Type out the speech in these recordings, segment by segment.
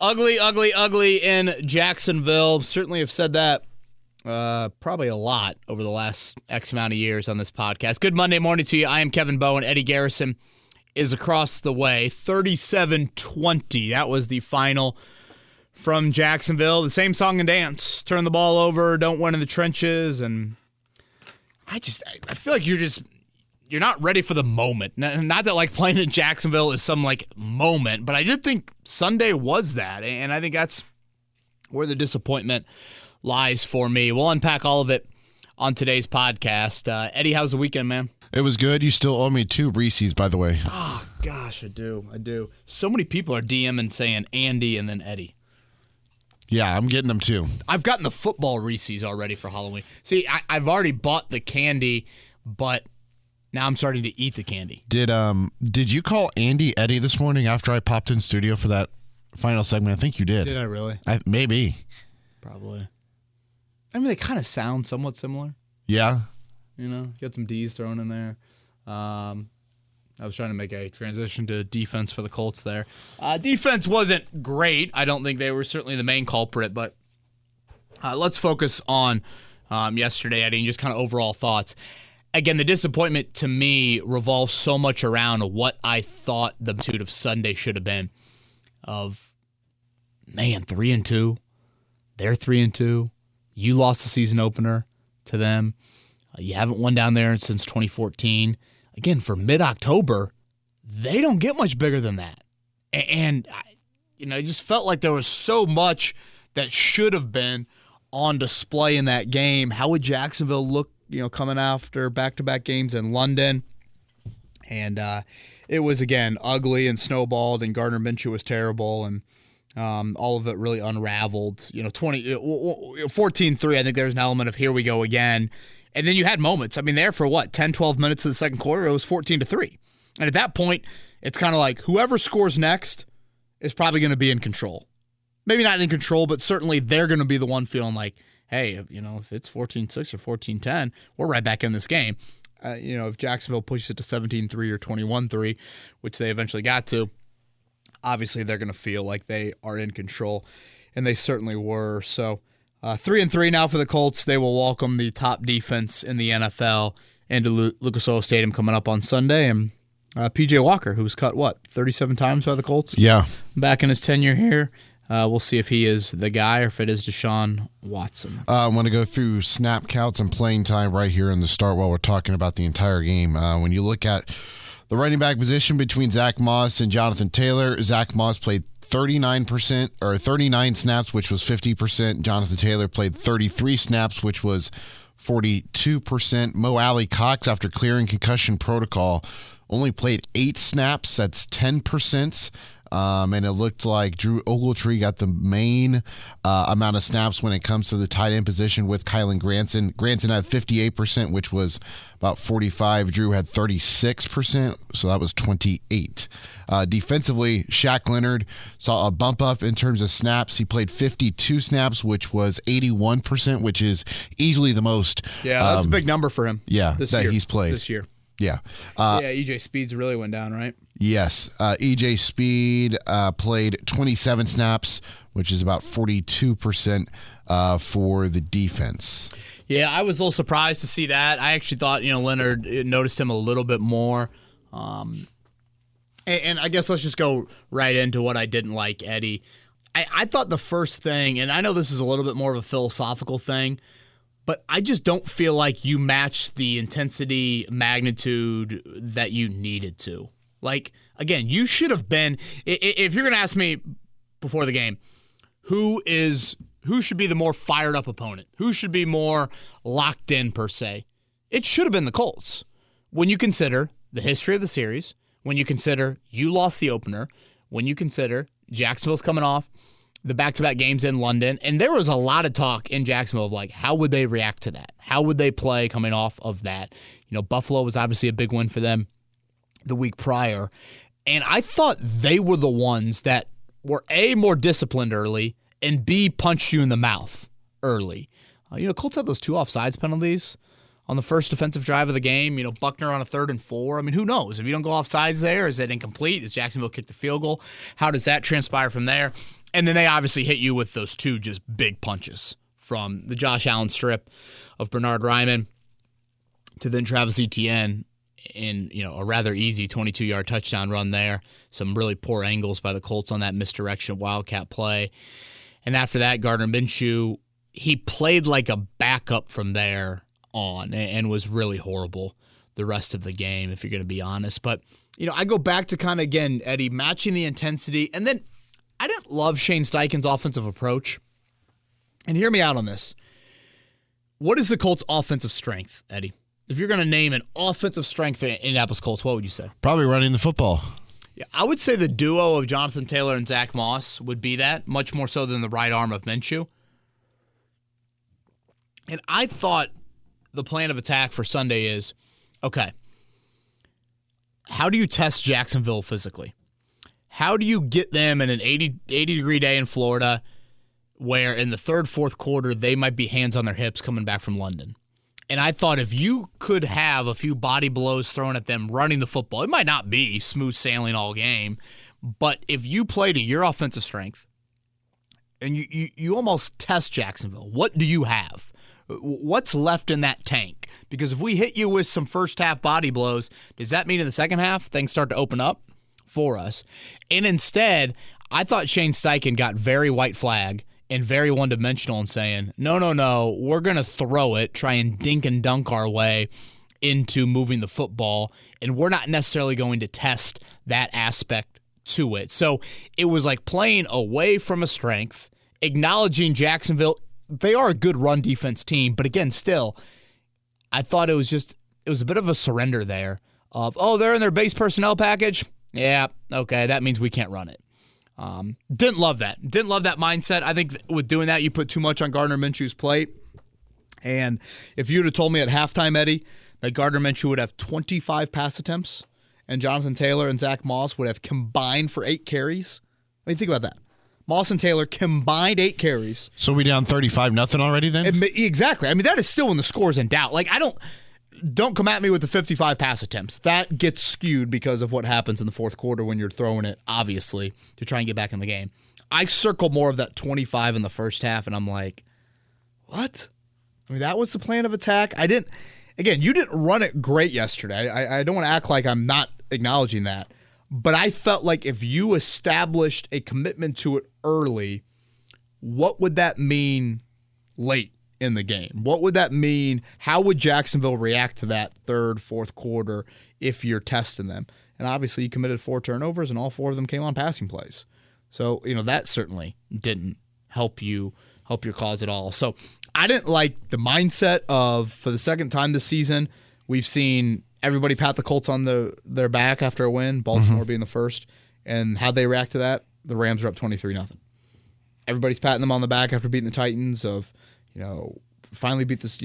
Ugly, ugly, ugly in Jacksonville. Certainly have said that probably a lot over the last X amount of years on this podcast. Good Monday morning to you. I am Kevin Bowen. Eddie Garrison is across the way. 37-20. That was the final from Jacksonville. The same song and dance. Turn the ball over, don't win in the trenches. And I feel like you're not ready for the moment. Not that like playing in Jacksonville is some like moment, but I did think Sunday was that. And I think that's where the disappointment lies for me. We'll unpack all of it on today's podcast. Eddie, how's the weekend, man? It was good. You still owe me 2 Reese's, by the way. Oh, gosh, I do. So many people are DMing saying Andy and then Eddie. Yeah, I'm getting them too. I've gotten the football Reese's already for Halloween. See, I've already bought the candy, but now I'm starting to eat the candy. Did you call Andy Eddie this morning after I popped in studio for that final segment? I think you did. Did I really? Maybe. Probably. I mean, they kind of sound somewhat similar. Yeah. You know, get some D's thrown in there. I was trying to make a transition to defense for the Colts there. Defense wasn't great. I don't think they were certainly the main culprit, but let's focus on yesterday, Eddie, and just kind of overall thoughts. Again, the disappointment to me revolves so much around what I thought the magnitude of Sunday should have been. Of, man, 3-2. They're 3-2. You lost the season opener to them. You haven't won down there since 2014. Again, for mid-October, they don't get much bigger than that. And it just felt like there was so much that should have been on display in that game. How would Jacksonville look, coming after back-to-back games in London? And it was, again, ugly and snowballed, and Gardner Minshew was terrible, and all of it really unraveled. 14-3, I think there's an element of here we go again. And then you had moments. I mean, there for 10, 12 minutes of the second quarter, it was 14-3. And at that point, it's kind of like whoever scores next is probably going to be in control. Maybe not in control, but certainly they're going to be the one feeling like, hey, if it's 14-6 or 14-10, we're right back in this game. If Jacksonville pushes it to 17-3 or 21-3, which they eventually got to, obviously they're going to feel like they are in control, and they certainly were. So 3-3 now for the Colts. They will welcome the top defense in the NFL into Lucas Oil Stadium coming up on Sunday. And P.J. Walker, who was cut, 37 times by the Colts? Yeah. Back in his tenure here. We'll see if he is the guy or if it is Deshaun Watson. I want to go through snap counts and playing time right here in the start while we're talking about the entire game. When you look at the running back position between Zach Moss and Jonathan Taylor, Zach Moss played 39% or 39 snaps, which was 50%. Jonathan Taylor played 33 snaps, which was 42%. Mo Alley Cox, after clearing concussion protocol, only played 8 snaps. That's 10%. And it looked like Drew Ogletree got the main amount of snaps when it comes to the tight end position with Kylan Granson. Granson had 58%, which was about 45. Drew had 36%, so that was 28. Defensively, Shaq Leonard saw a bump up in terms of snaps. He played 52 snaps, which was 81%, which is easily the most. Yeah, that's a big number for him. Yeah, he's played this year. Yeah. EJ Speeds really went down, right? Yes. EJ Speed played 27 snaps, which is about 42% for the defense. Yeah, I was a little surprised to see that. I actually thought, Leonard noticed him a little bit more. And I guess let's just go right into what I didn't like, Eddie. I thought the first thing, and I know this is a little bit more of a philosophical thing, but I just don't feel like you matched the intensity, magnitude that you needed to. Like, again, you should have been, if you're going to ask me before the game, who should be the more fired up opponent? Who should be more locked in, per se? It should have been the Colts. When you consider the history of the series, when you consider you lost the opener, when you consider Jacksonville's coming off the back-to-back games in London, and there was a lot of talk in Jacksonville of like, how would they react to that? How would they play coming off of that? Buffalo was obviously a big win for them the week prior, and I thought they were the ones that were A, more disciplined early, and B, punched you in the mouth early. Colts had those 2 offsides penalties on the first defensive drive of the game. Buckner on a 3rd and 4. I mean, who knows? If you don't go off sides there, is it incomplete? Does Jacksonville kick the field goal? How does that transpire from there? And then they obviously hit you with those 2 just big punches from the Josh Allen strip of Bernard Ryman to then Travis Etienne in a rather easy 22-yard touchdown run there. Some really poor angles by the Colts on that misdirection Wildcat play. And after that, Gardner Minshew, he played like a backup from there on and was really horrible the rest of the game, if you're going to be honest. But, I go back to kind of, again, Eddie, matching the intensity. And then I didn't love Shane Steichen's offensive approach. And hear me out on this. What is the Colts' offensive strength, Eddie? If you're going to name an offensive strength in Indianapolis Colts, what would you say? Probably running the football. Yeah, I would say the duo of Jonathan Taylor and Zach Moss would be that, much more so than the right arm of Minshew. And I thought the plan of attack for Sunday is, okay, how do you test Jacksonville physically? How do you get them in an 80-degree day in Florida where in the 3rd, 4th quarter they might be hands on their hips coming back from London? And I thought if you could have a few body blows thrown at them running the football, it might not be smooth sailing all game, but if you play to your offensive strength and you almost test Jacksonville, what do you have? What's left in that tank? Because if we hit you with some first half body blows, does that mean in the second half things start to open up for us? And instead, I thought Shane Steichen got very white flag and very one-dimensional in saying, no, we're going to throw it, try and dink and dunk our way into moving the football, and we're not necessarily going to test that aspect to it. So it was like playing away from a strength, acknowledging Jacksonville. They are a good run defense team, but again, still, I thought it was a bit of a surrender there of, they're in their base personnel package? Yeah, okay, that means we can't run it. Didn't love that. Didn't love that mindset. I think with doing that, you put too much on Gardner Minshew's plate. And if you'd have told me at halftime, Eddie, that Gardner Minshew would have 25 pass attempts and Jonathan Taylor and Zach Moss would have combined for 8 carries, I mean, think about that. Moss and Taylor combined 8 carries. So we down 35-0 already then? Exactly. I mean, that is still when the score's in doubt. Like, don't come at me with the 55 pass attempts. That gets skewed because of what happens in the 4th quarter when you're throwing it, obviously, to try and get back in the game. I circle more of that 25 in the first half, and I'm like, what? I mean, that was the plan of attack. You didn't run it great yesterday. I don't want to act like I'm not acknowledging that. But I felt like if you established a commitment to it early, what would that mean late in the game? What would that mean? How would Jacksonville react to that 3rd, 4th quarter if you're testing them? And obviously you committed 4 turnovers and all 4 of them came on passing plays. So, that certainly didn't help your cause at all. So I didn't like the mindset of, for the second time this season, we've seen everybody pat the Colts on their back after a win, Baltimore being the first. And how'd they react to that? The Rams are up 23-0. Everybody's patting them on the back after beating the Titans of, finally beat this,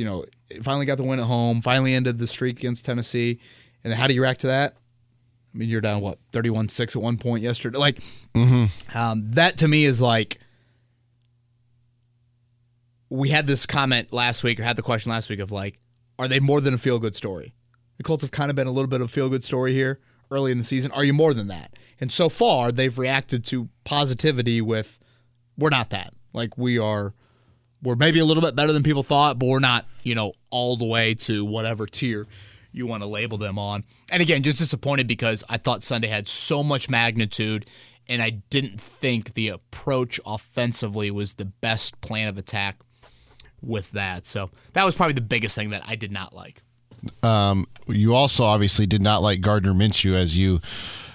finally got the win at home, finally ended the streak against Tennessee. And then how do you react to that? I mean, you're down, 31-6 at one point yesterday. Like, that to me is like, we had this comment last week, or had the question last week of like, are they more than a feel-good story? The Colts have kind of been a little bit of a feel-good story here early in the season. Are you more than that? And so far, they've reacted to positivity with, we're not that. Like, we're maybe a little bit better than people thought, but we're not, all the way to whatever tier you want to label them on. And again, just disappointed because I thought Sunday had so much magnitude, and I didn't think the approach offensively was the best plan of attack with that. So that was probably the biggest thing that I did not like. You also obviously did not like Gardner Minshew, as you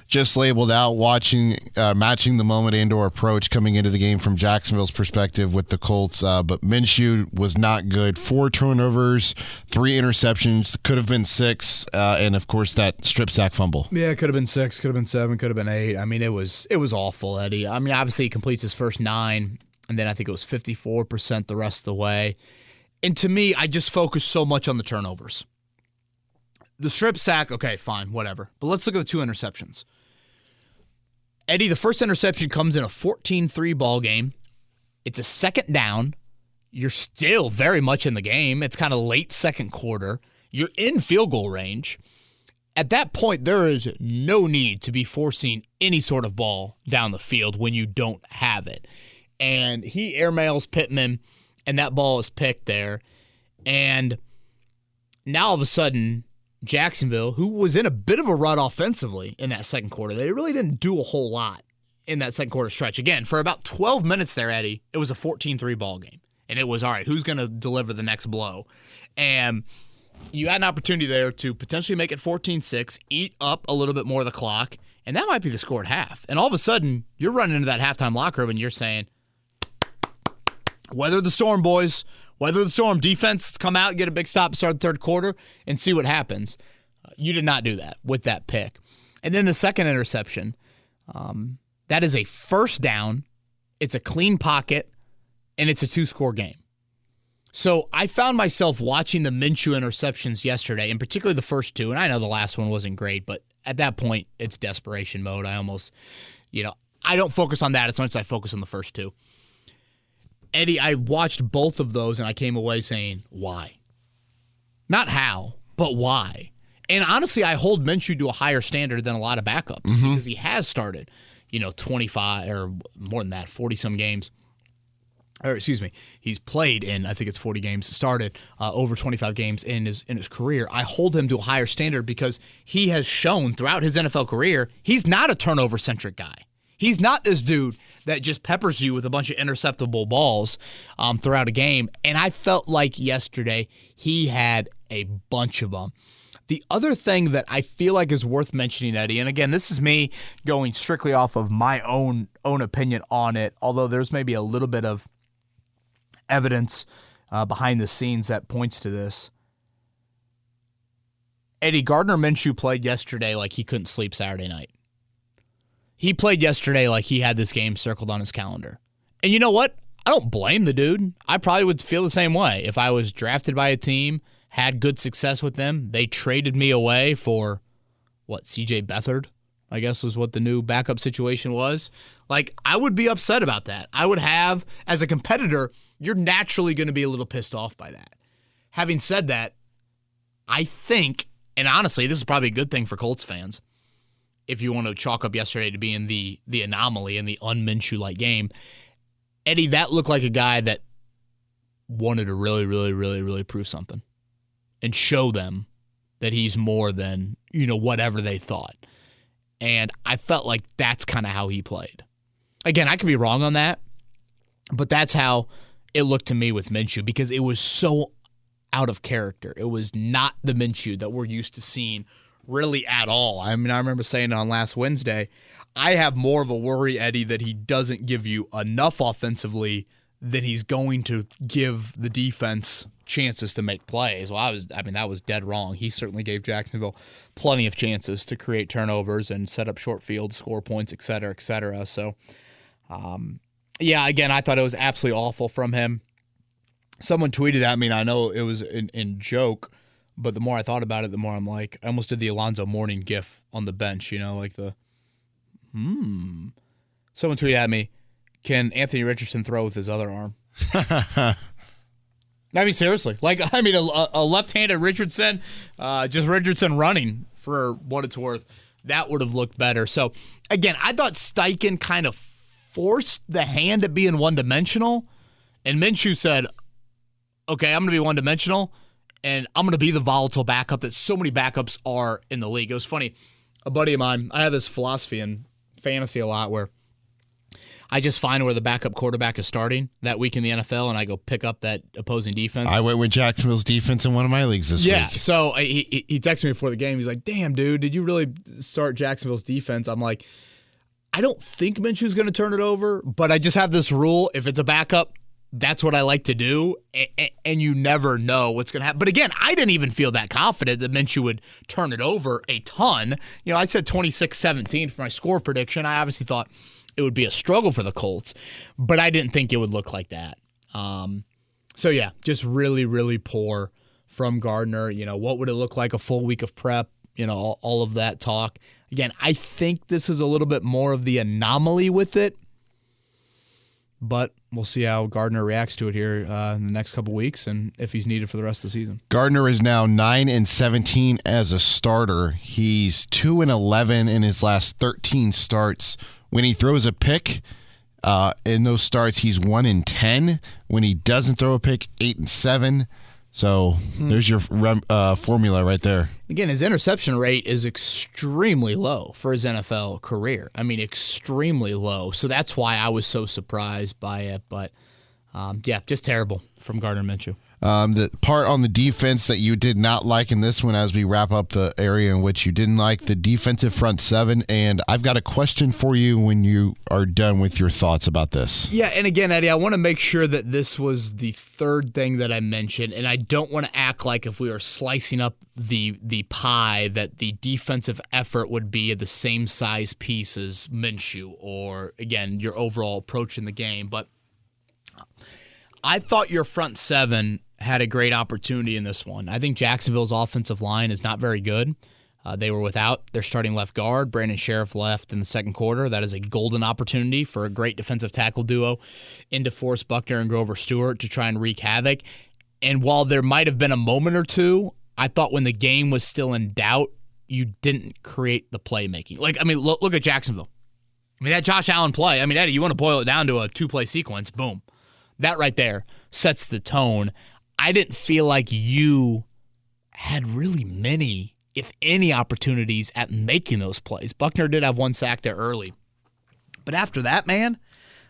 just labeled out, matching the moment and/or approach coming into the game from Jacksonville's perspective with the Colts. But Minshew was not good. 4 turnovers, 3 interceptions, could have been 6, and of course that strip sack fumble. Yeah, it could have been 6, could have been 7, could have been 8. I mean, it was awful, Eddie. I mean, obviously he completes his first 9, and then I think it was 54% the rest of the way. And to me, I just focused so much on the turnovers. The strip sack, okay, fine, whatever. But let's look at the 2 interceptions. Eddie, the first interception comes in a 14-3 ball game. It's a second down. You're still very much in the game. It's kind of late second quarter. You're in field goal range. At that point, there is no need to be forcing any sort of ball down the field when you don't have it. And he airmails Pittman, and that ball is picked there. And now all of a sudden, Jacksonville, who was in a bit of a rut offensively in that second quarter, they really didn't do a whole lot in that second quarter stretch. Again, for about 12 minutes there, Eddie, it was a 14-3 ball game. And it was, all right, who's going to deliver the next blow? And you had an opportunity there to potentially make it 14-6, eat up a little bit more of the clock, and that might be the score at half. And all of a sudden, you're running into that halftime locker room and you're saying, weather the storm, boys. Weather the storm. Defense, come out, get a big stop, start the third quarter, and see what happens. You did not do that with that pick. And then the second interception, that is a first down. It's a clean pocket, and it's a two-score game. So I found myself watching the Minshew interceptions yesterday, and particularly the first two, and I know the last one wasn't great, but at that point, it's desperation mode. I almost, I don't focus on that as much as I focus on the first two. Eddie, I watched both of those, and I came away saying, why? Not how, but why? And honestly, I hold Minshew to a higher standard than a lot of backups because he has started, 25 or more than that, 40-some games. Or excuse me, he's played in, I think it's 40 games, started over 25 games in his career. I hold him to a higher standard because he has shown throughout his NFL career he's not a turnover-centric guy. He's not this dude that just peppers you with a bunch of interceptable balls throughout a game. And I felt like yesterday he had a bunch of them. The other thing that I feel like is worth mentioning, Eddie, and again, this is me going strictly off of my own opinion on it, although there's maybe a little bit of evidence behind the scenes that points to this. Eddie, Gardner Minshew played yesterday like he couldn't sleep Saturday night. He played yesterday like he had this game circled on his calendar. And you know what? I don't blame the dude. I probably would feel the same way. If I was drafted by a team, had good success with them, they traded me away for, C.J. Beathard, I guess was what the new backup situation was. Like, I would be upset about that. I would have, as a competitor, you're naturally going to be a little pissed off by that. Having said that, I think, and honestly, this is probably a good thing for Colts fans, if you want to chalk up yesterday to being the anomaly in the un-Minshew-like game, Eddie, that looked like a guy that wanted to really, really, really, really prove something and show them that he's more than, whatever they thought. And I felt like that's kind of how he played. Again, I could be wrong on that, but that's how it looked to me with Minshew because it was so out of character. It was not the Minshew that we're used to seeing really at all. I mean, I remember saying it on last Wednesday, I have more of a worry, Eddie, that he doesn't give you enough offensively than he's going to give the defense chances to make plays. Well, that was dead wrong. He certainly gave Jacksonville plenty of chances to create turnovers and set up short fields, score points, et cetera, et cetera. So, again, I thought it was absolutely awful from him. Someone tweeted at me, and I know it was in joke, but the more I thought about it, the more I'm like, I almost did the Alonzo Mourning gif on the bench, like the, Someone tweeted at me, can Anthony Richardson throw with his other arm? I mean, seriously. A left-handed Richardson, just Richardson running for what it's worth, that would have looked better. So, again, I thought Steichen kind of forced the hand at being one-dimensional, and Minshew said, okay, I'm going to be one-dimensional, and I'm going to be the volatile backup that so many backups are in the league. It was funny. A buddy of mine, I have this philosophy in fantasy a lot where I just find where the backup quarterback is starting that week in the NFL, and I go pick up that opposing defense. I went with Jacksonville's defense in one of my leagues this week. Yeah, so he texted me before the game. He's like, damn, dude, did you really start Jacksonville's defense? I'm like, I don't think Minshew's going to turn it over, but I just have this rule. If it's a backup, that's what I like to do, and you never know what's going to happen. But again, I didn't even feel that confident that Minshew would turn it over a ton. I said 26-17 for my score prediction. I obviously thought it would be a struggle for the Colts, but I didn't think it would look like that. So, yeah, just really, really poor from Gardner. What would it look like a full week of prep? All of that talk. Again, I think this is a little bit more of the anomaly with it but we'll see how Gardner reacts to it here in the next couple weeks and if he's needed for the rest of the season. Gardner is now 9-17 as a starter. He's 2-11 in his last 13 starts. When he throws a pick in those starts, he's 1-10. When he doesn't throw a pick, 8-7. So there's your formula right there. Again, his interception rate is extremely low for his NFL career. I mean, extremely low. So that's why I was so surprised by it. But, just terrible from Gardner Minshew. The part on the defense that you did not like in this one, as we wrap up the area in which you didn't like, the defensive front seven. And I've got a question for you when you are done with your thoughts about this. Yeah, and again, Eddie, I want to make sure that this was the third thing that I mentioned, and I don't want to act like if we are slicing up the pie that the defensive effort would be the same size piece as Minshew or, again, your overall approach in the game. But I thought your front seven had a great opportunity in this one. I think Jacksonville's offensive line is not very good. They were without their starting left guard. Brandon Sheriff left in the second quarter. That is a golden opportunity for a great defensive tackle duo in DeForest Buckner and Grover Stewart to try and wreak havoc. And while there might have been a moment or two, I thought when the game was still in doubt, you didn't create the playmaking. Look at Jacksonville. I mean, that Josh Allen play, Eddie, you want to boil it down to a two-play sequence, boom. That right there sets the tone. I didn't feel like you had really many, if any, opportunities at making those plays. Buckner did have one sack there early. But after that, man,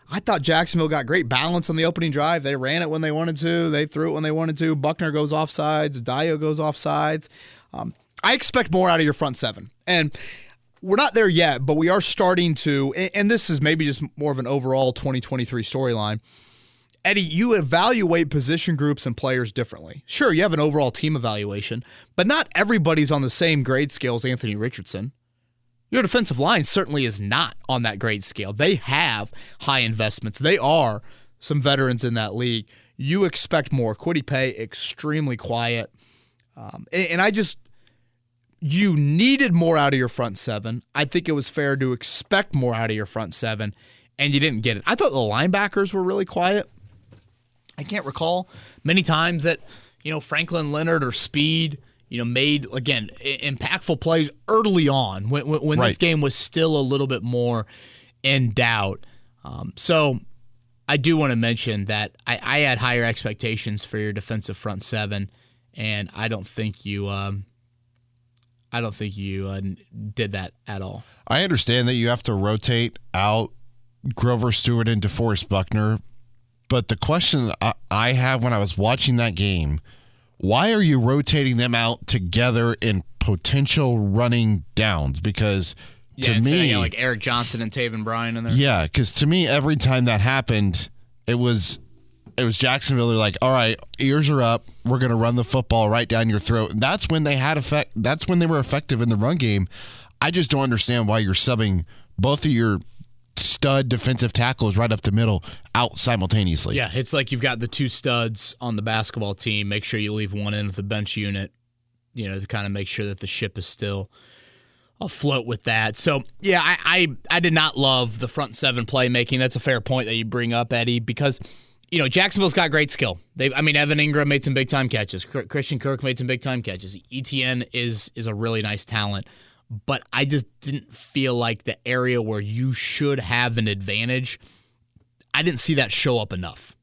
I thought Jacksonville got great balance on the opening drive. They ran it when they wanted to. They threw it when they wanted to. Buckner goes off sides. Dio goes off sides. I expect more out of your front seven. And we're not there yet, but we are starting to, and this is maybe just more of an overall 2023 storyline. Eddie, you evaluate position groups and players differently. Sure, you have an overall team evaluation, but not everybody's on the same grade scale as Anthony Richardson. Your defensive line certainly is not on that grade scale. They have high investments. They are some veterans in that league. You expect more. Kwity Paye, extremely quiet. You needed more out of your front seven. I think it was fair to expect more out of your front seven, and you didn't get it. I thought the linebackers were really quiet. I can't recall many times that, Franklin Leonard or Speed, made, again, impactful plays early on when right. This game was still a little bit more in doubt. So I do want to mention that I had higher expectations for your defensive front seven, and I don't think you did that at all. I understand that you have to rotate out Grover Stewart and DeForest Buckner. But the question I have when I was watching that game, why are you rotating them out together in potential running downs? Because to me, like Eric Johnson and Taven Bryan in there. Yeah, because to me, every time that happened, it was Jacksonville. They're like, all right, ears are up. We're going to run the football right down your throat. And that's when they had effect. That's when they were effective in the run game. I just don't understand why you're subbing both of your stud defensive tackles right up the middle out simultaneously. Yeah, it's like you've got the two studs on the basketball team. Make sure you leave one in of the bench unit, to kind of make sure that the ship is still afloat with that. So, yeah, I did not love the front seven playmaking. That's a fair point that you bring up, Eddie, because, Jacksonville's got great skill. Evan Ingram made some big-time catches. Christian Kirk made some big-time catches. ETN is a really nice talent. But I just didn't feel like the area where you should have an advantage, I didn't see that show up enough.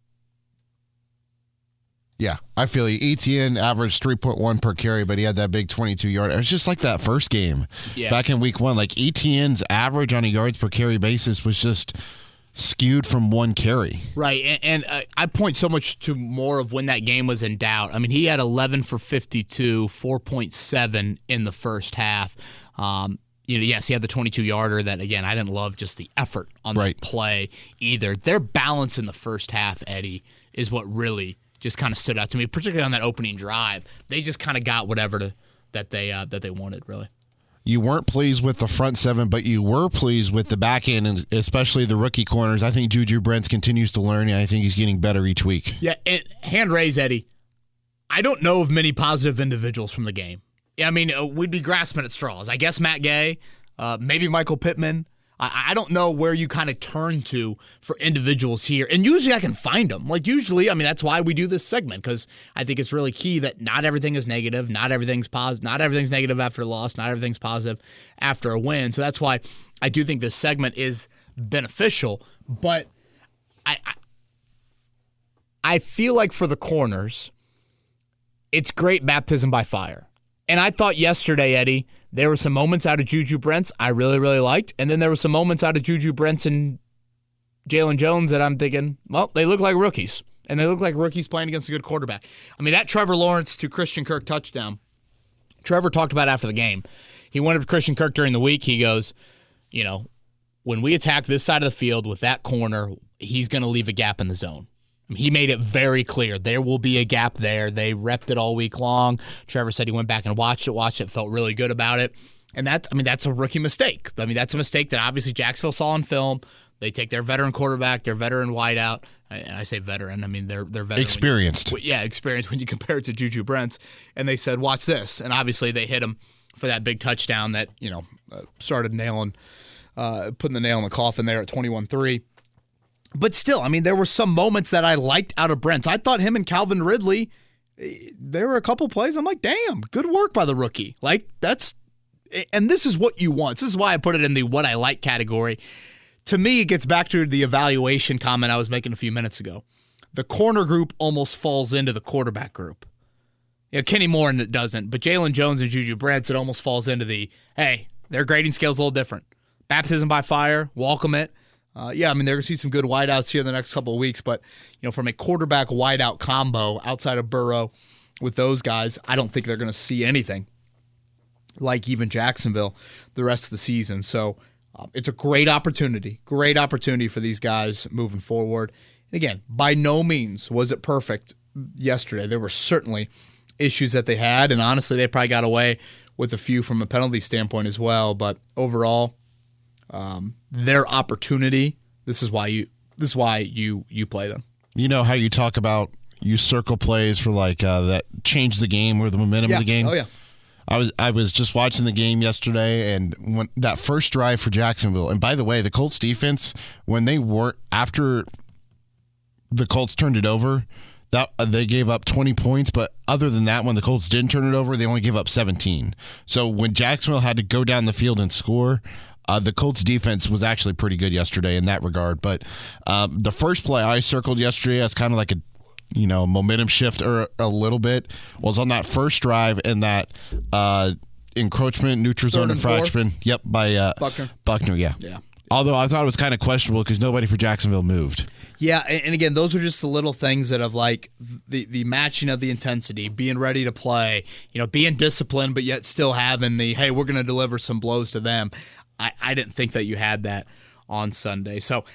Yeah, I feel you. ETN averaged 3.1 per carry, but he had that big 22-yard. It was just like that first game back in week one. Like ETN's average on a yards per carry basis was just skewed from one carry. Right, and I point so much to more of when that game was in doubt. I mean, he had 11 for 52, 4.7 in the first half. Yes, he had the 22-yarder that, again, I didn't love just the effort on that play either. Their balance in the first half, Eddie, is what really just kind of stood out to me, particularly on that opening drive. They just kind of got whatever that they wanted, really. You weren't pleased with the front seven, but you were pleased with the back end, and especially the rookie corners. I think Juju Brents continues to learn, and I think he's getting better each week. Yeah, and hand raise, Eddie. I don't know of many positive individuals from the game. Yeah, I mean, we'd be grasping at straws. I guess Matt Gay, maybe Michael Pittman. I don't know where you kind of turn to for individuals here. And usually I can find them. Like usually, I mean, that's why we do this segment, because I think it's really key that not everything is negative. Not everything's positive. Not everything's negative after a loss. Not everything's positive after a win. So that's why I do think this segment is beneficial. But I feel like for the corners, it's great baptism by fire. And I thought yesterday, Eddie, there were some moments out of Juju Brents I really, really liked. And then there were some moments out of Juju Brents and Jalen Jones that I'm thinking, well, they look like rookies. And they look like rookies playing against a good quarterback. I mean, that Trevor Lawrence to Christian Kirk touchdown, Trevor talked about after the game. He went up to Christian Kirk during the week. He goes, when we attack this side of the field with that corner, he's going to leave a gap in the zone. He made it very clear. There will be a gap there. They repped it all week long. Trevor said he went back and watched it, felt really good about it. And that's a rookie mistake. I mean, that's a mistake that obviously Jacksonville saw on film. They take their veteran quarterback, their veteran wideout. I say veteran. I mean, they're veteran. Experienced. Experienced when you compare it to Juju Brents. And they said, watch this. And obviously they hit him for that big touchdown that, started putting the nail in the coffin there at 21-3. But still, I mean, there were some moments that I liked out of Brents. I thought him and Calvin Ridley, there were a couple plays. I'm like, damn, good work by the rookie. Like, and this is what you want. This is why I put it in the what I like category. To me, it gets back to the evaluation comment I was making a few minutes ago. The corner group almost falls into the quarterback group. Kenny Moore doesn't, but Jalen Jones and Juju Brents, it almost falls into the, hey, their grading scale's a little different. Baptism by fire, welcome it. I mean, they're going to see some good wideouts here in the next couple of weeks, but, from a quarterback wideout combo outside of Burrow with those guys, I don't think they're going to see anything like even Jacksonville the rest of the season. So it's a great opportunity for these guys moving forward. And again, by no means was it perfect yesterday. There were certainly issues that they had, and honestly, they probably got away with a few from a penalty standpoint as well, but overall, their opportunity. This is why you play them. You know how you talk about you circle plays for that change the game or the momentum of the game. Oh yeah. I was just watching the game yesterday, and when that first drive for Jacksonville. And by the way, the Colts defense, when they weren't after the Colts turned it over, that they gave up 20 points. But other than that, when the Colts didn't turn it over, they only gave up 17. So when Jacksonville had to go down the field and score. The Colts defense was actually pretty good yesterday in that regard. But the first play I circled yesterday as kind of like a momentum shift or a little bit was on that first drive and that encroachment, neutral zone infraction. Yep, by Buckner, yeah. Although I thought it was kind of questionable because nobody for Jacksonville moved. Yeah, and again, those are just the little things that have the matching of the intensity, being ready to play, being disciplined, but yet still having the, hey, we're going to deliver some blows to them. I didn't think that you had that on Sunday. So,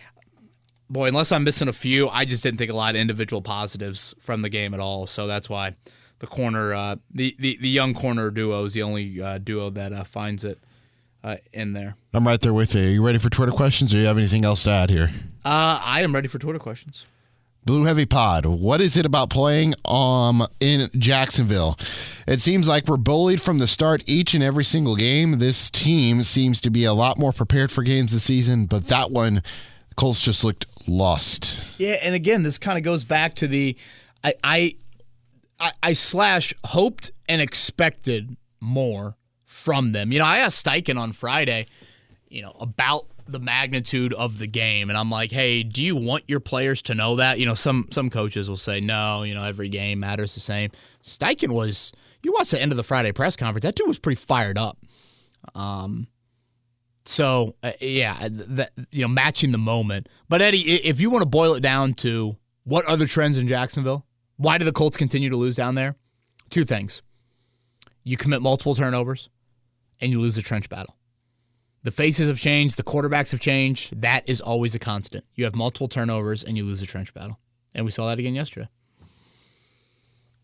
boy, unless I'm missing a few, I just didn't think a lot of individual positives from the game at all. So that's why the corner, the young corner duo is the only duo that finds it in there. I'm right there with you. Are you ready for Twitter questions, or do you have anything else to add here? I am ready for Twitter questions. Blue Heavy Pod, what is it about playing in Jacksonville? It seems like we're bullied from the start each and every single game. This team seems to be a lot more prepared for games this season, but that one, the Colts just looked lost. Yeah, and again, this kind of goes back to the I hoped and expected more from them. I asked Steichen on Friday, about the magnitude of the game, and I'm like, hey, do you want your players to know that? Some coaches will say no, every game matters the same. Steichen was, you watch the end of the Friday press conference, that dude was pretty fired up. So matching the moment. But Eddie, if you want to boil it down to what are the trends in Jacksonville, why do the Colts continue to lose down there? Two things: you commit multiple turnovers, and you lose the trench battle. The faces have changed. The quarterbacks have changed. That is always a constant. You have multiple turnovers, and you lose the trench battle. And we saw that again yesterday.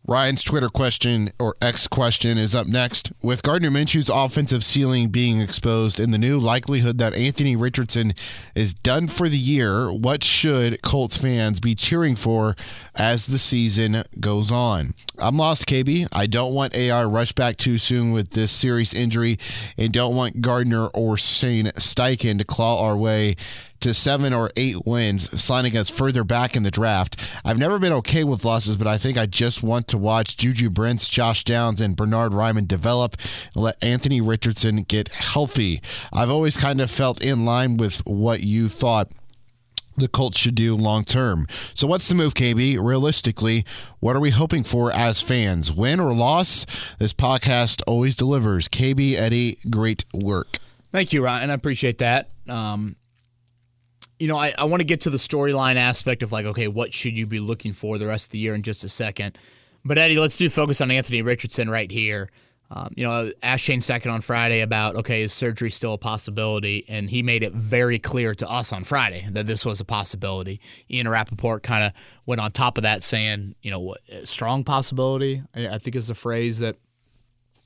Ryan's Twitter question or X question is up next. With Gardner Minshew's offensive ceiling being exposed and the new likelihood that Anthony Richardson is done for the year, what should Colts fans be cheering for as the season goes on? I'm lost, KB. I don't want AR rushed back too soon with this serious injury and don't want Gardner or Shane Steichen to claw our way to 7 or 8 wins, sliding us further back in the draft. I've never been okay with losses, but I think I just want to watch Juju Brents, Josh Downs, and Bernard Ryman develop and let Anthony Richardson get healthy. I've always kind of felt in line with what you thought the Colts should do long term. So what's the move, KB? Realistically, what are we hoping for as fans? Win or loss? This podcast always delivers. KB, Eddie, great work. Thank you, Ryan. I appreciate that. I want to get to the storyline aspect of okay, what should you be looking for the rest of the year in just a second. But Eddie, let's do focus on Anthony Richardson right here. Asked Shane Steichen on Friday about, okay, is surgery still a possibility? And he made it very clear to us on Friday that this was a possibility. Ian Rappaport kind of went on top of that saying, strong possibility, I think is the phrase that,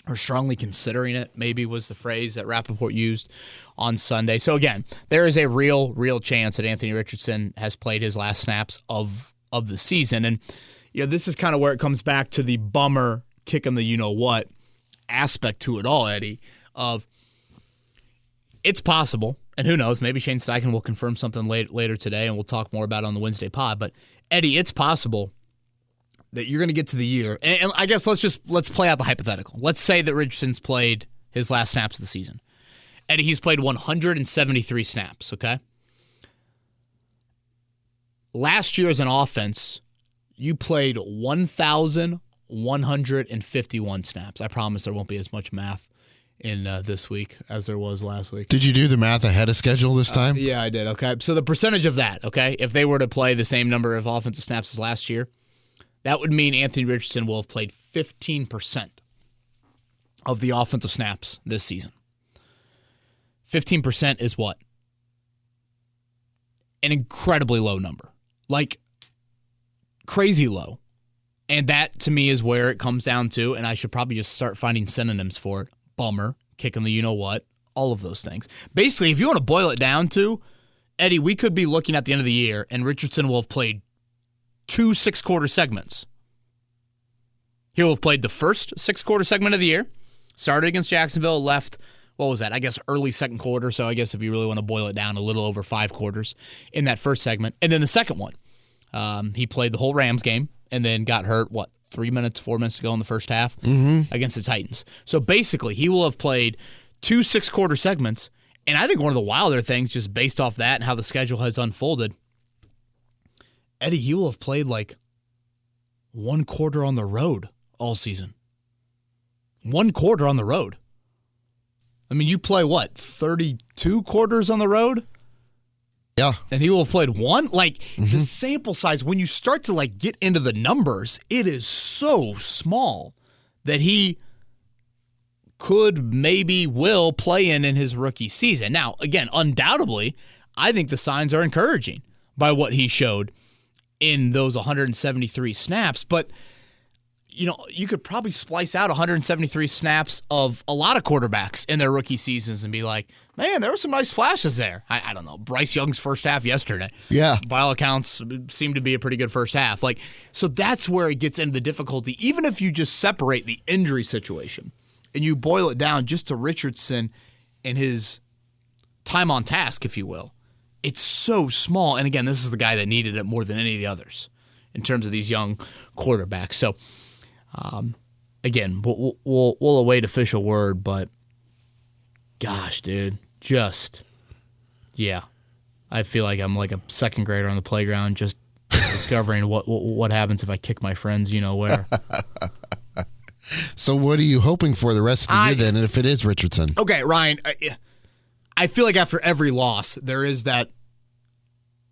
or strongly considering it, maybe was the phrase that Rappaport used on Sunday. So again, there is a real chance that Anthony Richardson has played his last snaps of the season. And this is kind of where it comes back to the bummer kicking the you-know-what aspect to it all, Eddie, of it's possible, and who knows, maybe Shane Steichen will confirm something later today, and we'll talk more about it on the Wednesday pod, but Eddie, it's possible that you're going to get to the year, and I guess let's play out the hypothetical. Let's say that Richardson's played his last snaps of the season. Eddie, he's played 173 snaps, okay? Last year as an offense, you played 1,151 snaps. I promise there won't be as much math in this week as there was last week. Did you do the math ahead of schedule this time? Yeah, I did, okay? So the percentage of that, okay, if they were to play the same number of offensive snaps as last year, that would mean Anthony Richardson will have played 15% of the offensive snaps this season. 15% is what? An incredibly low number. Crazy low. And that, to me, is where it comes down to, and I should probably just start finding synonyms for it. Bummer, kicking the you-know-what, all of those things. Basically, if you want to boil it down to, Eddie, we could be looking at the end of the year, and Richardson will have played 2 6-quarter segments. He'll have played the first 6-quarter segment of the year, started against Jacksonville, left, what was that? I guess early second quarter, so I guess if you really want to boil it down, a little over 5 quarters in that first segment. And then the second one, he played the whole Rams game and then got hurt, 4 minutes to go in the first half against the Titans. So basically, he will have played 2 6-quarter segments, and I think one of the wilder things, just based off that and how the schedule has unfolded, Eddie, he will have played 1 quarter on the road all season. 1 quarter on the road. I mean, you play 32 quarters on the road? Yeah. And he will have played 1? The sample size, when you start to get into the numbers, it is so small that he will play in his rookie season. Now, again, undoubtedly, I think the signs are encouraging by what he showed in those 173 snaps, but you could probably splice out 173 snaps of a lot of quarterbacks in their rookie seasons and be like, man, there were some nice flashes there. I don't know. Bryce Young's first half yesterday. Yeah. By all accounts, seemed to be a pretty good first half. So that's where it gets into the difficulty. Even if you just separate the injury situation and you boil it down just to Richardson and his time on task, if you will, it's so small. And again, this is the guy that needed it more than any of the others in terms of these young quarterbacks. So, again, we'll await official word, but gosh, dude, I feel like I'm like a second grader on the playground, just discovering what happens if I kick my friends, where. So what are you hoping for the rest of the year then, if it is Richardson? Okay, Ryan, I feel like after every loss, there is that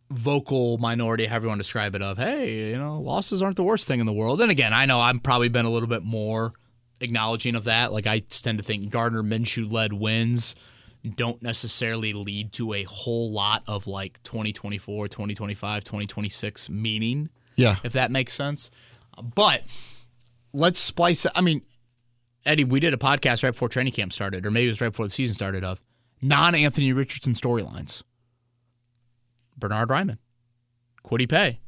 vocal minority, however you want to describe it, of, hey, losses aren't the worst thing in the world. And again, I know I've probably been a little bit more acknowledging of that. I tend to think Gardner Minshew-led wins don't necessarily lead to a whole lot of 2024, 2025, 2026 meaning. Yeah. If that makes sense. But let's splice it. I mean, Eddie, we did a podcast right before training camp started, or maybe it was right before the season started, of non-Anthony Richardson storylines. Bernard Ryman, Kwity Paye,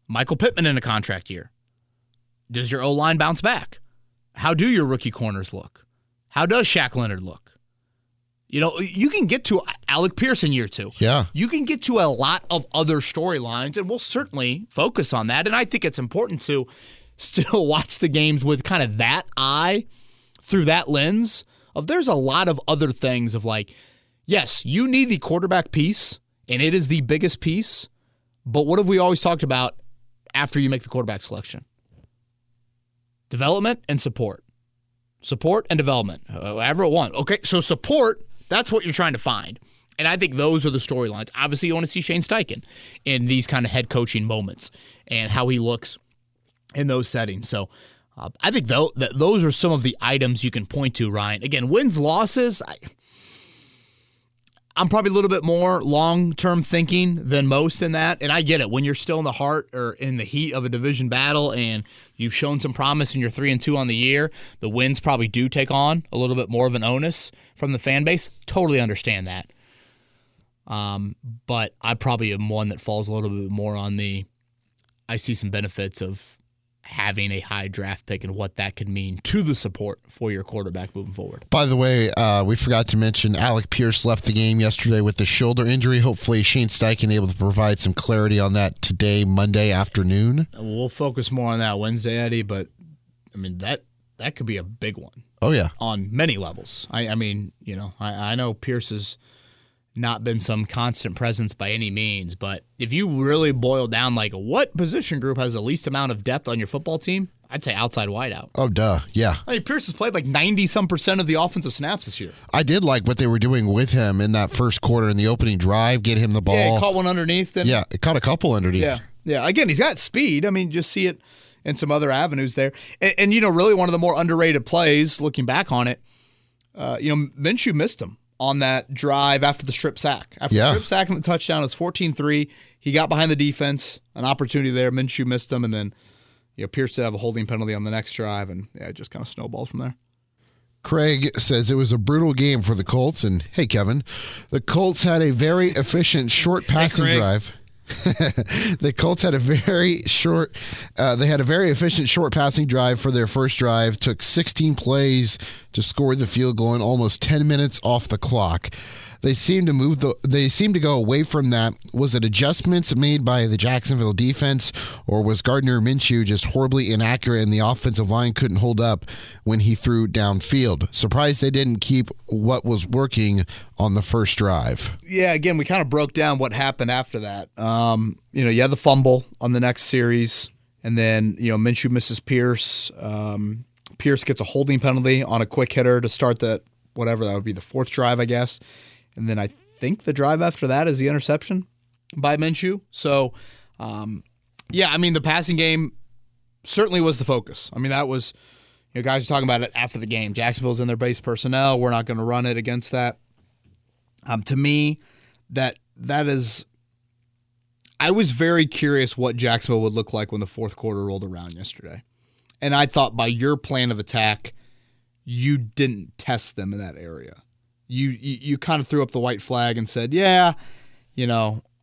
Michael Pittman in a contract year. Does your O-line bounce back? How do your rookie corners look? How does Shaq Leonard look? You know, you can get to Alec Pierce in year 2. Yeah. You can get to a lot of other storylines, and we'll certainly focus on that. And I think it's important to still watch the games with kind of that eye through that lens of there's a lot of other things of like, yes, you need the quarterback piece, and it is the biggest piece, but what have we always talked about after you make the quarterback selection? Development and support. Support and development, however it wants. Okay, so support, that's what you're trying to find. And I think those are the storylines. Obviously, you want to see Shane Steichen in these kind of head coaching moments and how he looks in those settings. So I think that those are some of the items you can point to, Ryan. Again, wins, losses, I'm probably a little bit more long-term thinking than most in that. And I get it. When you're still in the heart or in the heat of a division battle and you've shown some promise and you're 3-2 on the year, the wins probably do take on a little bit more of an onus from the fan base. Totally understand that. But I probably am one that falls a little bit more on I see some benefits of having a high draft pick and what that could mean to the support for your quarterback moving forward. By the way, we forgot to mention Alec Pierce left the game yesterday with a shoulder injury. Hopefully Shane Steichen able to provide some clarity on that today, Monday afternoon. We'll focus more on that Wednesday, Eddie, but I mean that could be a big one. Oh, yeah. On many levels. I mean, you know, I know Pierce has not been some constant presence by any means, but if you really boil down like what position group has the least amount of depth on your football team, I'd say outside wideout. Oh, duh. Yeah. I mean, Pierce has played like 90-some% of the offensive snaps this year. I did like what they were doing with him in that first quarter in the opening drive, get him the ball. Yeah, he caught one underneath. Yeah, it caught a couple underneath. Yeah. Again, he's got speed. I mean, just see it in some other avenues there. And you know, really one of the more underrated plays, looking back on it, Minshew missed him on that drive after the strip sack. After the strip sack and the touchdown, it was 14-3. He got behind the defense, an opportunity there. Minshew missed him, and then Pierce did have a holding penalty on the next drive, and it just kind of snowballed from there. Craig says it was a brutal game for the Colts, and hey, Kevin, the Colts had a very efficient short passing drive. The Colts had a very efficient short passing drive for their first drive. Took 16 plays to score the field goal in almost 10 minutes off the clock. They seem to go away from that. Was it adjustments made by the Jacksonville defense, or was Gardner Minshew just horribly inaccurate and the offensive line couldn't hold up when he threw downfield? Surprised they didn't keep what was working on the first drive. Yeah, again, we kind of broke down what happened after that. You had the fumble on the next series, and then Minshew misses Pierce. Pierce gets a holding penalty on a quick hitter to start that would be the fourth drive, I guess. And then I think the drive after that is the interception by Minshew. So, the passing game certainly was the focus. I mean, that was, guys are talking about it after the game. Jacksonville's in their base personnel. We're not going to run it against that. To me, that is, I was very curious what Jacksonville would look like when the fourth quarter rolled around yesterday. And I thought by your plan of attack, you didn't test them in that area. You kind of threw up the white flag and said,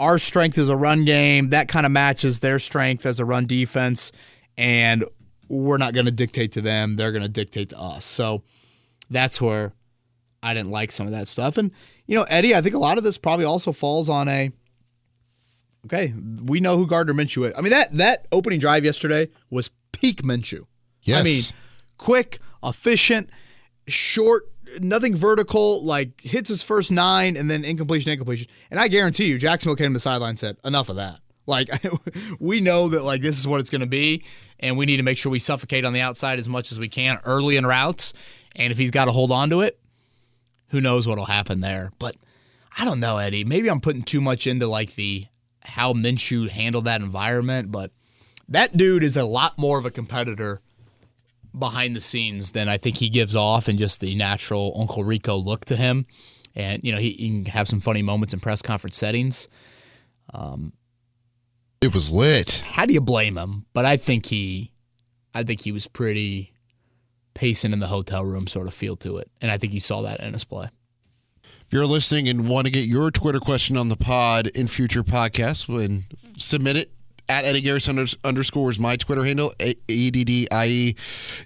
our strength is a run game. That kind of matches their strength as a run defense, and we're not going to dictate to them. They're going to dictate to us. So that's where I didn't like some of that stuff. And, Eddie, I think a lot of this probably also falls on we know who Gardner Minshew is. I mean, that opening drive yesterday was peak Minshew. Yes. I mean, quick, efficient, short, nothing vertical, like hits his first 9 and then incompletion. And I guarantee you, Jacksonville came to the sideline and said, enough of that. Like, we know that like this is what it's going to be, and we need to make sure we suffocate on the outside as much as we can early in routes. And if he's got to hold on to it, who knows what'll happen there. But I don't know, Eddie. Maybe I'm putting too much into like how Minshew handled that environment, but that dude is a lot more of a competitor behind the scenes than I think he gives off, and just the natural Uncle Rico look to him. And, he can have some funny moments in press conference settings. It was lit. How do you blame him? But I think he I think he was pretty pacing in the hotel room sort of feel to it. And I think you saw that in his play. If you're listening and want to get your Twitter question on the pod in future podcasts, submit it at Eddie Garrison underscore is my Twitter handle, EDDIEGARRISLN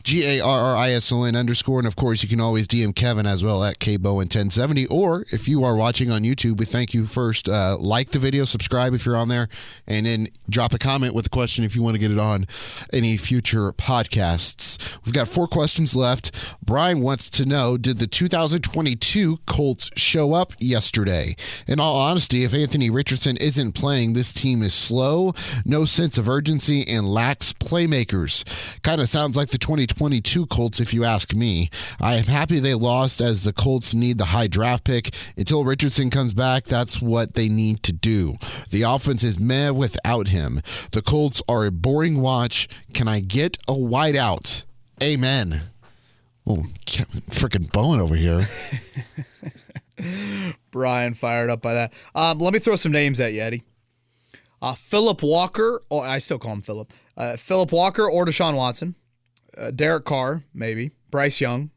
_. And of course, you can always DM Kevin as well at KBowen1070. Or if you are watching on YouTube, we thank you first. Like the video, subscribe if you're on there, and then drop a comment with a question if you want to get it on any future podcasts. We've got 4 questions left. Brian wants to know, did the 2022 Colts show up yesterday? In all honesty, if Anthony Richardson isn't playing, this team is slow, no sense of urgency, and lacks playmakers. Kind of sounds like the 2022 Colts, if you ask me. I am happy they lost, as the Colts need the high draft pick. Until Richardson comes back, that's what they need to do. The offense is meh without him. The Colts are a boring watch. Can I get a wideout? Amen. Oh, freaking Bowen over here. Brian fired up by that. Let me throw some names at you, Eddie. Philip Walker, or I still call him Philip. Philip Walker or Deshaun Watson. Derek Carr, maybe. Bryce Young,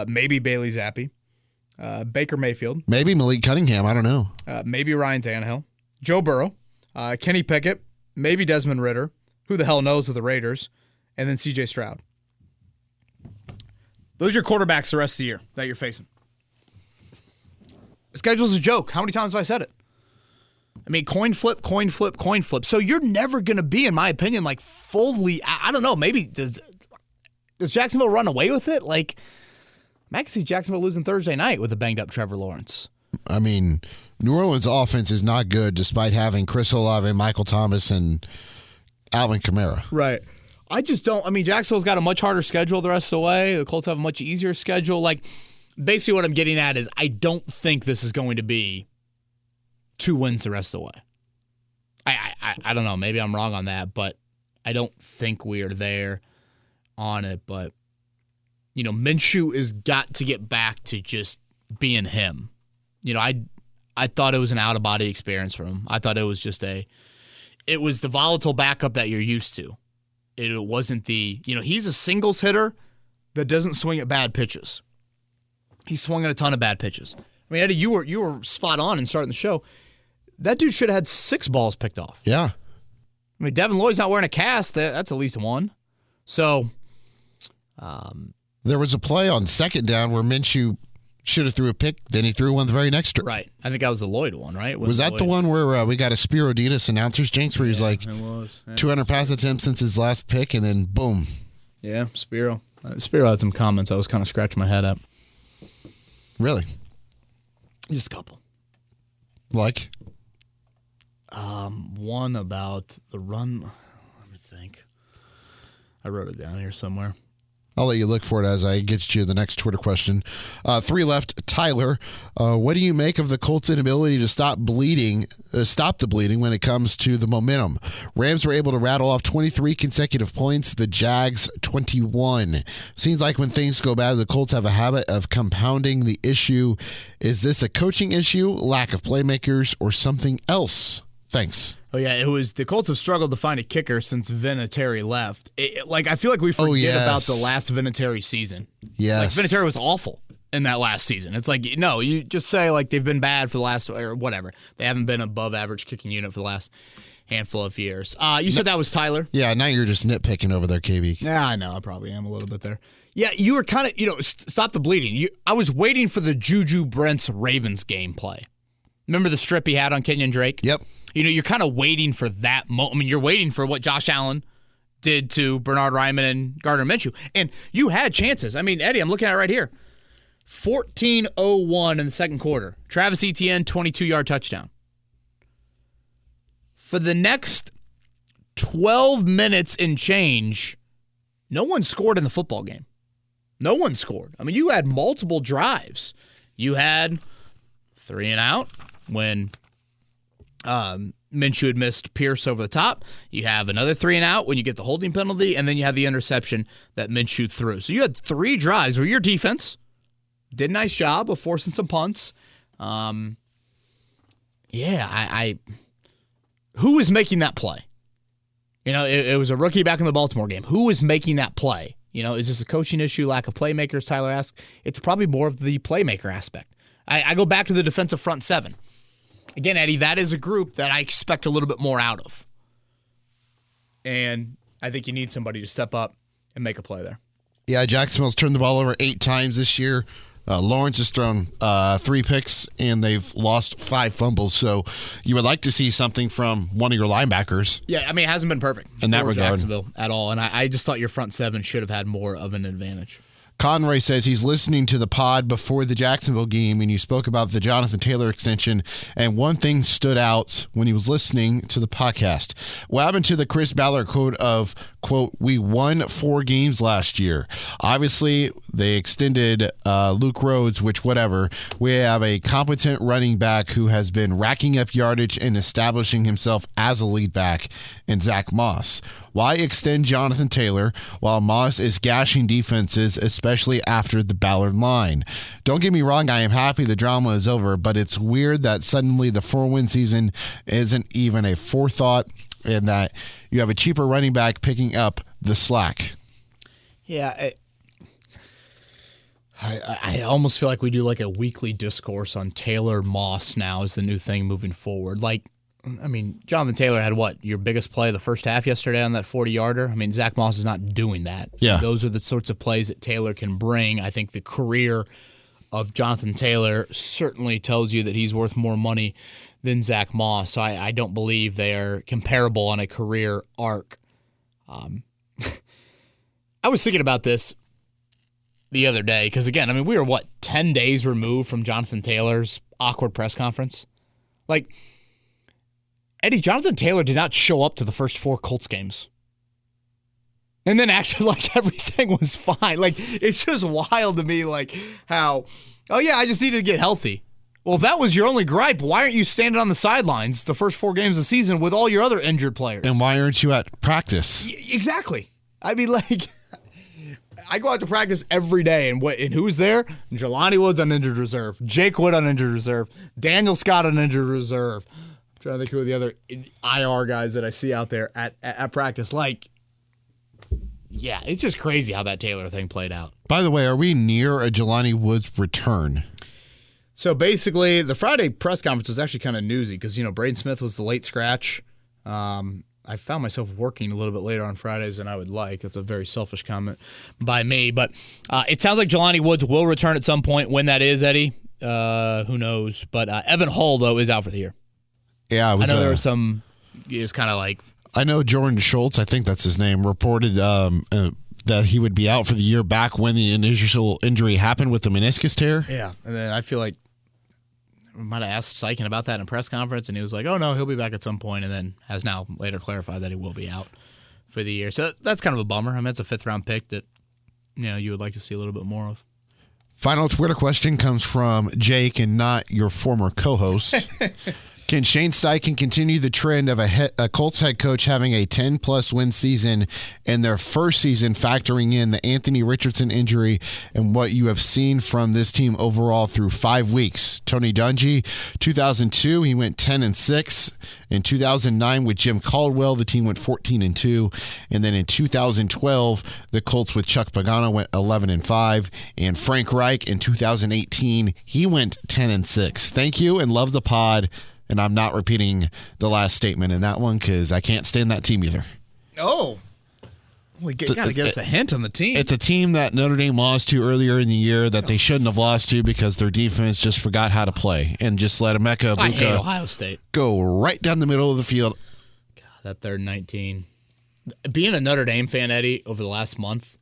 maybe Bailey Zappi. Baker Mayfield. Maybe Malik Cunningham, I don't know. Maybe Ryan Tannehill. Joe Burrow. Kenny Pickett. Maybe Desmond Ridder. Who the hell knows with the Raiders. And then C.J. Stroud. Those are your quarterbacks the rest of the year that you're facing. The schedule's a joke. How many times have I said it? I mean, coin flip, coin flip, coin flip. So you're never going to be, in my opinion, like fully, I don't know, maybe does Jacksonville run away with it? Like, I can see Jacksonville losing Thursday night with a banged-up Trevor Lawrence. I mean, New Orleans' offense is not good despite having Chris Olave, Michael Thomas, and Alvin Kamara. Right. I just don't. I mean, Jacksonville's got a much harder schedule the rest of the way. The Colts have a much easier schedule. Like, basically what I'm getting at is I don't think this is going to be 2 wins the rest of the way. I don't know. Maybe I'm wrong on that, but I don't think we are there on it. But, you know, Minshew has got to get back to just being him. You know, I thought it was an out-of-body experience for him. I thought it was just it was the volatile backup that you're used to. It wasn't he's a singles hitter that doesn't swing at bad pitches. He swung at a ton of bad pitches. I mean, Eddie, you were spot on in starting the show. That dude should have had 6 balls picked off. Yeah. I mean, Devin Lloyd's not wearing a cast. That's at least 1. So, there was a play on second down where Minshew should have threw a pick, then he threw one the very next turn. Right. I think that was the Lloyd one, right? Was that the one where we got a Spiro Dinas announcers jinx where he's like, it was. Yeah. 200 pass attempts since his last pick, and then boom. Yeah, Spiro. Spiro had some comments I was kind of scratching my head at. Really? Just a couple. Like? One about the run. Let me think. I wrote it down here somewhere. I'll let you look for it as I get you the next Twitter question. 3 left. Tyler, what do you make of the Colts' inability to stop the bleeding when it comes to the momentum? Rams were able to rattle off 23 consecutive points. The Jags 21. Seems like when things go bad, the Colts have a habit of compounding the issue. Is this a coaching issue, lack of playmakers, or something else? Thanks. Oh, yeah, it was the Colts have struggled to find a kicker since Vinatieri left. I feel like we forget about the last Vinatieri season. Yes. Like, Vinatieri was awful in that last season. It's like, no, you just say, like, they've been bad for the last, or whatever. They haven't been above average kicking unit for the last handful of years. You said that was Tyler? Yeah, now you're just nitpicking over there, KB. Yeah, I know. I probably am a little bit there. Yeah, you were kind of, stop the bleeding. I was waiting for the Juju Brents Ravens gameplay. Remember the strip he had on Kenyon Drake? Yep. You're kind of waiting for that moment. I mean, you're waiting for what Josh Allen did to Bernard Ryman and Gardner Minshew. And you had chances. I mean, Eddie, I'm looking at it right here. 14:01 in the second quarter. Travis Etienne, 22-yard touchdown. For the next 12 minutes and change, no one scored in the football game. No one scored. I mean, you had multiple drives. You had 3 and out when Minshew had missed Pierce over the top. You have another 3 and out when you get the holding penalty, and then you have the interception that Minshew threw. So you had 3 drives where your defense did a nice job of forcing some punts. Who is making that play? It was a rookie back in the Baltimore game. Who was making that play? Is this a coaching issue, lack of playmakers, Tyler asks? It's probably more of the playmaker aspect. I go back to the defensive front seven. Again, Eddie, that is a group that I expect a little bit more out of. And I think you need somebody to step up and make a play there. Yeah, Jacksonville's turned the ball over 8 times this year. Lawrence has thrown 3 picks, and they've lost 5 fumbles. So you would like to see something from one of your linebackers. Yeah, it hasn't been perfect in that for regard Jacksonville at all. And I just thought your front seven should have had more of an advantage. Conroy says he's listening to the pod before the Jacksonville game, and you spoke about the Jonathan Taylor extension, and one thing stood out when he was listening to the podcast. What happened to the Chris Ballard quote of, quote, "We won 4 games last year"? Obviously, they extended Luke Rhodes, which whatever. We have a competent running back who has been racking up yardage and establishing himself as a lead back in Zach Moss. Why extend Jonathan Taylor while Moss is gashing defenses, especially after the Ballard line? Don't get me wrong, I am happy the drama is over, but it's weird that suddenly the 4-win season isn't even a forethought and that you have a cheaper running back picking up the slack. Yeah, I almost feel like we do like a weekly discourse on Taylor Moss now as the new thing moving forward. Jonathan Taylor had your biggest play the first half yesterday on that 40-yarder? Zach Moss is not doing that. Yeah. Those are the sorts of plays that Taylor can bring. I think the career of Jonathan Taylor certainly tells you that he's worth more money than Zach Moss. So I don't believe they are comparable on a career arc. I was thinking about this the other day because, again, we were, 10 days removed from Jonathan Taylor's awkward press conference? Eddie, Jonathan Taylor did not show up to the first 4 Colts games and then acted like everything was fine. It's just wild to me, how, I just needed to get healthy. Well, if that was your only gripe, why aren't you standing on the sidelines the first 4 games of the season with all your other injured players? And why aren't you at practice? Exactly. I go out to practice every day, and who was there? Jelani Woods on injured reserve, Jake Wood on injured reserve, Daniel Scott on injured reserve. Trying to think who are the other IR guys that I see out there at practice. It's just crazy how that Taylor thing played out. By the way, are we near a Jelani Woods return? So basically, the Friday press conference was actually kind of newsy because, Braden Smith was the late scratch. I found myself working a little bit later on Fridays than I would like. That's a very selfish comment by me. But it sounds like Jelani Woods will return at some point. When that is, Eddie, who knows? But Evan Hull, though, is out for the year. Yeah, I know there was some. It's kind of like. I know Jordan Schultz, I think that's his name, reported that he would be out for the year back when the initial injury happened with the meniscus tear. Yeah, and then I feel like I might have asked Sykin about that in a press conference, and he was like, "Oh no, he'll be back at some point," and then has now later clarified that he will be out for the year. So that's kind of a bummer. It's a 5th-round pick that you would like to see a little bit more of. Final Twitter question comes from Jake and not your former co-host. Can Shane Steichen continue the trend of a Colts head coach having a 10-plus win season in their first season, factoring in the Anthony Richardson injury and what you have seen from this team overall through 5 weeks? Tony Dungy, 2002, he went 10-6. In 2009, with Jim Caldwell, the team went 14-2. And then in 2012, the Colts with Chuck Pagano went 11-5. And Frank Reich in 2018, he went 10-6. Thank you and love the pod. And I'm not repeating the last statement in that one because I can't stand that team either. Oh. Well, you got to give us a hint on the team. It's a team that Notre Dame lost to earlier in the year that they shouldn't have lost to because their defense just forgot how to play and just let Emeka I hate Ohio State. Go right down the middle of the field. God, that third 19. Being a Notre Dame fan, Eddie, over the last month,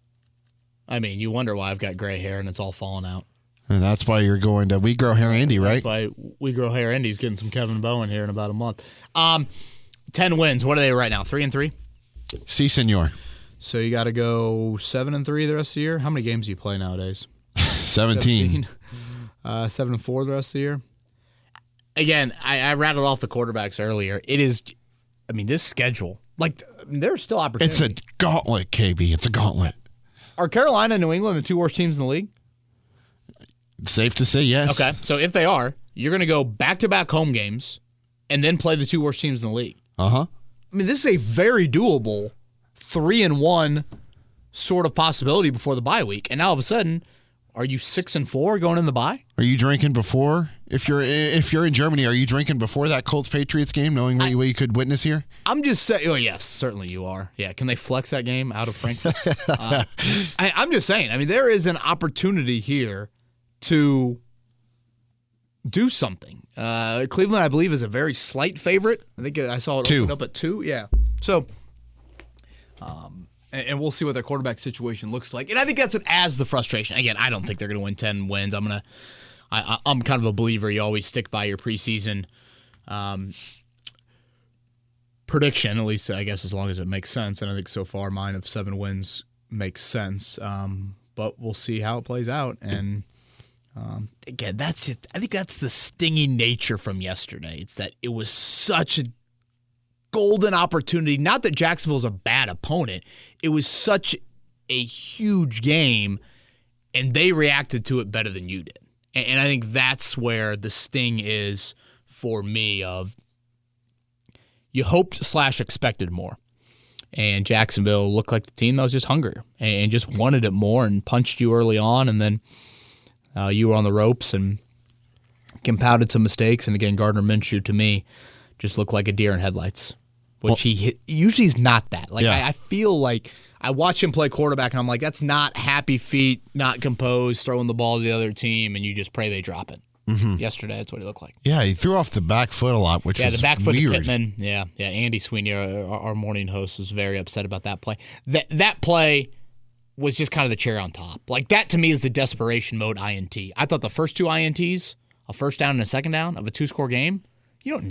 you wonder why I've got gray hair and it's all falling out. And that's why you're going to We Grow Hair Andy, right? That's why We Grow Hair Andy's getting some Kevin Bowen here in about a month. 10 wins. What are they right now? 3-3? Si, senor. So you got to go 7-3 the rest of the year. How many games do you play nowadays? 17. 7-4 the rest of the year. Again, I rattled off the quarterbacks earlier. It is, this schedule. There's still opportunity. It's a gauntlet, KB. It's a gauntlet. Are Carolina and New England the 2 worst teams in the league? Safe to say yes. Okay, so if they are, you're going to go back-to-back home games and then play the 2 worst teams in the league. Uh-huh. I mean, this is a very doable 3-1 sort of possibility before the bye week. And now all of a sudden, are you 6-4 going in the bye? Are you drinking before? If you're in Germany, are you drinking before that Colts Patriots game, knowing what you could witness here? I'm just saying. Oh yes, certainly you are. Yeah, can they flex that game out of Frankfurt? I'm just saying. I mean, there is an opportunity here to do something. Cleveland, I believe, is a very slight favorite. I think I saw it open up at 2. Yeah. So, and we'll see what their quarterback situation looks like. And I think that's what adds the frustration. Again, I don't think they're going to win 10 wins. I'm kind of a believer. You always stick by your preseason prediction, at least I guess as long as it makes sense. And I think so far mine of 7 wins makes sense. But we'll see how it plays out. And again, I think that's the stinging nature from yesterday. It's that it was such a golden opportunity. Not that Jacksonville's a bad opponent. It was such a huge game, and they reacted to it better than you did. And I think that's where the sting is for me of you hoped/expected more. And Jacksonville looked like the team that was just hungrier and just wanted it more and punched you early on, and then you were on the ropes and compounded some mistakes. And again, Gardner Minshew, to me, just looked like a deer in headlights, which he usually is not that. Like I feel like I watch him play quarterback, and I'm like, that's not happy feet, not composed, throwing the ball to the other team, and you just pray they drop it. Mm-hmm. Yesterday, that's what he looked like. Yeah, he threw off the back foot a lot, which was the back foot weird. to Pittman. Yeah. Andy Sweeney, our morning host, was very upset about that play. That play was just kind of the cherry on top. Like, that to me is the desperation mode INT. I thought the first 2 INTs, a first down and a second down of a 2-score game, you don't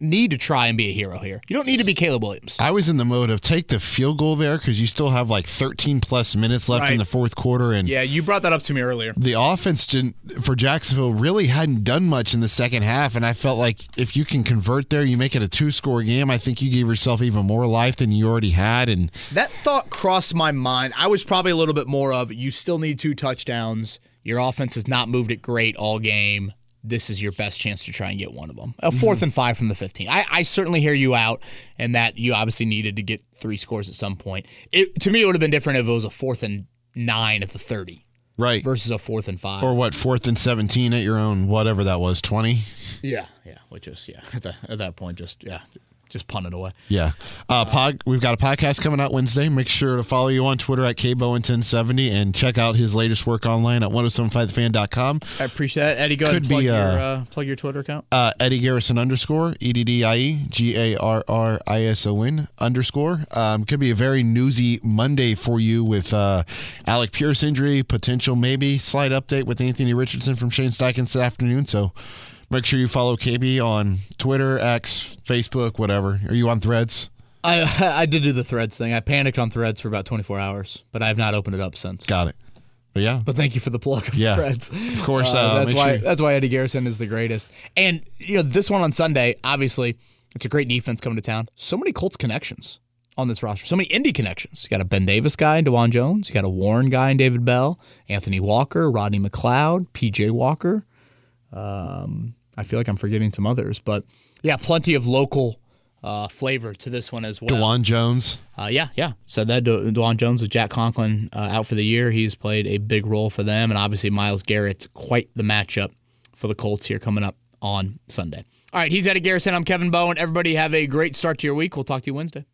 need to try and be a hero here. You don't need to be Caleb Williams. I was in the mode of take the field goal there because you still have like 13 plus minutes left in the fourth quarter. And yeah, you brought that up to me earlier. The offense for Jacksonville really hadn't done much in the second half, and I felt like if you can convert there, you make it a 2-score game. I think you gave yourself even more life than you already had. And that thought crossed my mind. I was probably a little bit more of you still need 2 touchdowns. Your offense has not moved it great all game. This is your best chance to try and get one of them. A 4th and 5 from the 15. I certainly hear you out, and that you obviously needed to get 3 scores at some point. To me, it would have been different if it was a 4th and 9 at the 30. Right. Versus a 4th and 5. Or 4th and 17 at your own, whatever that was, 20? Yeah. Which is, at that point, just punt it away. Yeah. We've got a podcast coming out Wednesday. Make sure to follow you on Twitter at KBowen1070 and check out his latest work online at 1075thefan.com. I appreciate that. Eddie, go ahead and plug your Twitter account. Eddie Garrison _ EDDIE GARRISON _ could be a very newsy Monday for you with Alec Pierce injury, potential maybe slight update with Anthony Richardson from Shane Steichen this afternoon. So make sure you follow KB on Twitter, X, Facebook, whatever. Are you on Threads? I did do the Threads thing. I panicked on Threads for about 24 hours, but I have not opened it up since. Got it. But yeah. But thank you for the plug of Threads. Of course. That's why Eddie Garrison is the greatest. And this one on Sunday, obviously, it's a great defense coming to town. So many Colts connections on this roster. So many Indy connections. You got a Ben Davis guy in DeJuan Jones. You got a Warren guy in David Bell. Anthony Walker, Rodney McLeod, P.J. Walker. I feel like I'm forgetting some others, but yeah, plenty of local flavor to this one as well. DeJuan Jones. Yeah. Said that. DeJuan Jones with Jack Conklin out for the year. He's played a big role for them, and obviously Myles Garrett's quite the matchup for the Colts here coming up on Sunday. All right, he's Eddie Garrison. I'm Kevin Bowen. Everybody have a great start to your week. We'll talk to you Wednesday.